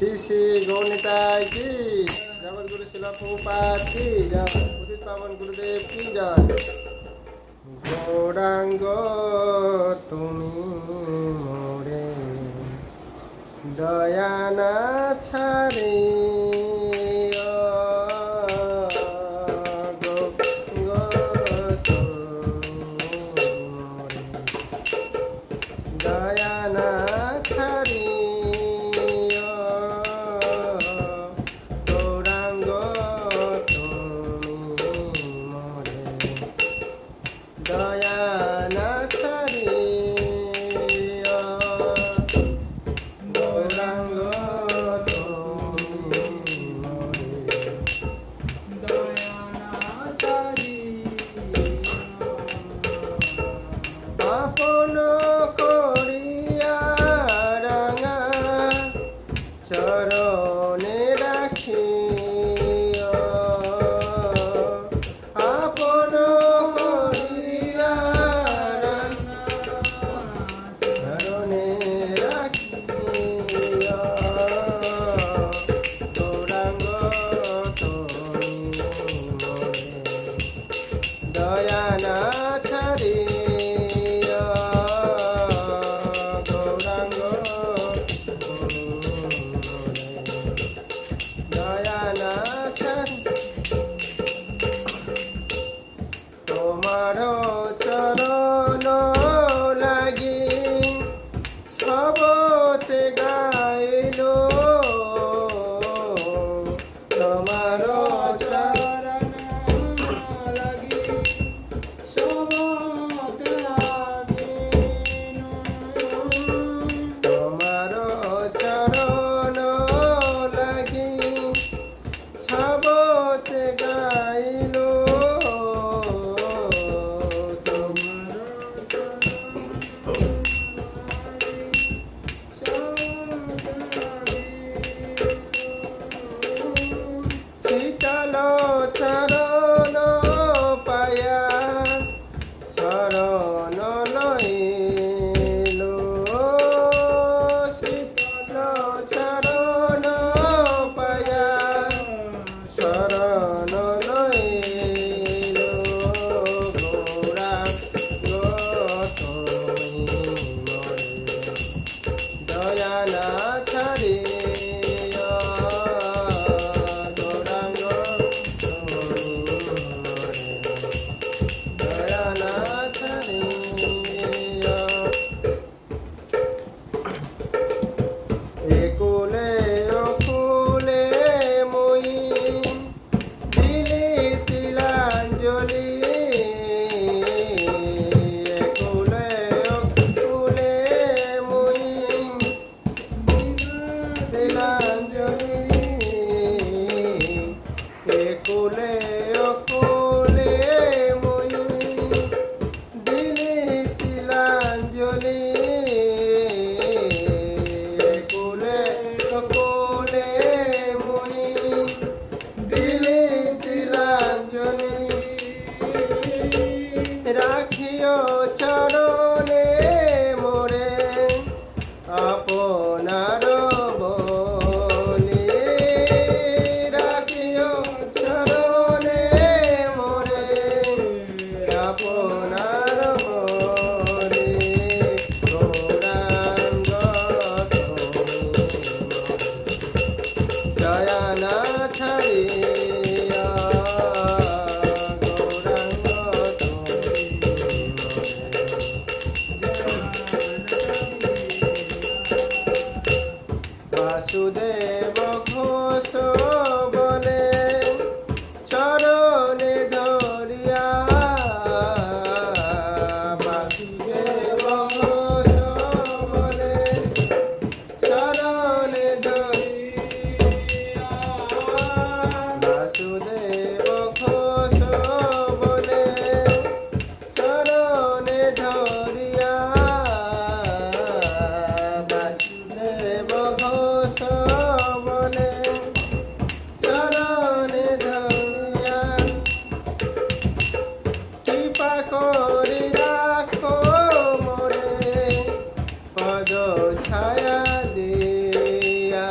শ্রী শ্রী গৌনিতায় কি জগৎগুরু শিল প্রভুপাদ কি জয়, উদিত পাবন গুরুদেব কি জয়। গৌরাঙ্গ তুমি মোরে দয়া না ছাড়ে, দয়া না ছাড়ি গৌরাঙ্গ তুমি মোরে দয়া না ছাড়ি গৌরাঙ্গ তুমি মোরে দয়া না ছাড়ি। আপন চরণে রাখি আপন করিয়া চরণে রাখি গৌরাঙ্গ তুমি মোরে দয়া না ছাড়ি তোমার চরণ লাগি সবতে গাইল, তোমার চরণ লাগি সবতে গাইল, তোমার চরণ লাগি সবতে গাইল, শীতল চরণ পায়া শরণ লইল, শীতল চরণ পায়া শরণ লইল, গৌরাঙ্গ তুমি মোরে দয়া না ছাড়ি গৌরাঙ্গ তুমি মোরে দয়া না ছাড়ি। একুলে অকুলে মই দিলি তিলাঞ্জলি, একুলে অকুলে মই তিলাঞ্জলি, একুলে অকুলে মই দিলি তিলাঞ্জলি, একুলে অকুলে মই দিলি তিলাঞ্জলি, রাখিও চরণে মোরে আপনার বলি, রাখিও চরণে মোরে আপনার বলি, গৌরাঙ্গ তুমি মোরে দয়া না ছাড়ি গৌরাঙ্গ তুমি মোরে। বাসুদেব ঘোষ বলে চরণে ধরিয়া, বাসুদেব ঘোষ বলে চরণে ধরিয়া, বাসুদেব ঘোষ বলে চরণে ধরিয়া, বাসুদেব ঘোষ বলে চরণে ধরিয়া, কৃপা করি রাখো মোরে পদ ছায়া দিয়া,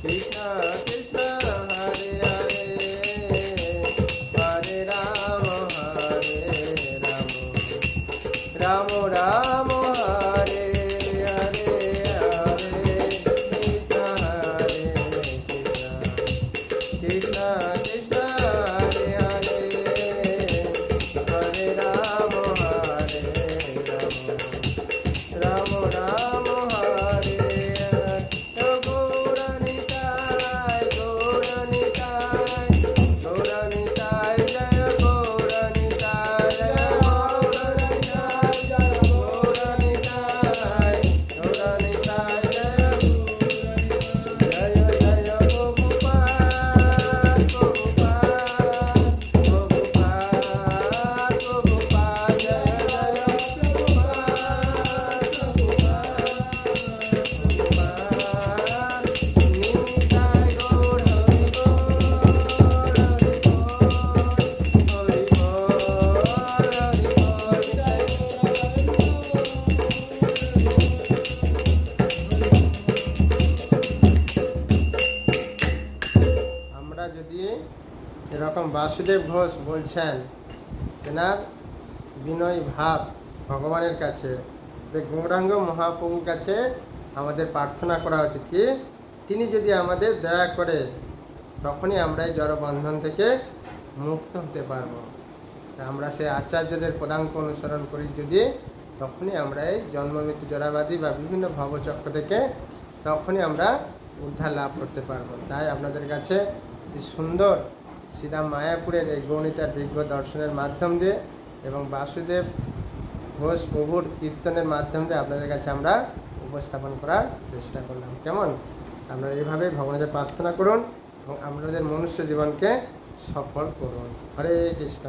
কৃষ্ণ কৃষ্ণ হরে হরে হরে রাম রাম রাম হরে হরে হরে কৃষ্ণ হরে কৃষ্ণ কৃষ্ণ কৃষ্ণ হরে হরে হরে রাম রাম রাম হরে হরে গৌরনিতাই গৌরনিতাই গৌরনিতাই জয় গৌরনিতাই জয় গৌরনিতাই জয় গৌরনিতাই গৌরনিতাই জয় জয় জয় গোপাল গোপাল গোপাল গোপাল জয় জয় নিতাই গৌর হরি আমরা যদি এরকম বাসুদেব ঘোষ বলছেন তেনার বিনয় ভাব ভগবানের কাছে, যে গৌরাঙ্গ মহাপ্রভুর কাছে আমাদের প্রার্থনা করা উচিত কি তিনি যদি আমাদের দয়া করে তখনই আমরা এই জড়বন্ধন থেকে মুক্ত হতে পারবো। তা আমরা সেই আচার্যদের পদাঙ্ক অনুসরণ করি যদি, তখনই আমরা এই জন্মমৃত্যু জড়াবাদী বা বিভিন্ন ভবচক্র থেকে তখনই আমরা উদ্ধার লাভ করতে পারবো। তাই আপনাদের কাছে এই সুন্দর শ্রীরাম মায়াপুরের এই গৌণিতার বিজ্ঞ দর্শনের মাধ্যম দিয়ে এবং বাসুদেব ঘোষ প্রভুর কীর্তনের মাধ্যম দিয়ে আপনাদের কাছে আমরা উপস্থাপন করার চেষ্টা করলাম। কেমন? আপনারা এইভাবে ভগবানের প্রার্থনা করুন এবং আপনাদের মনুষ্য জীবনকে সফল করুন। হরে কৃষ্ণ।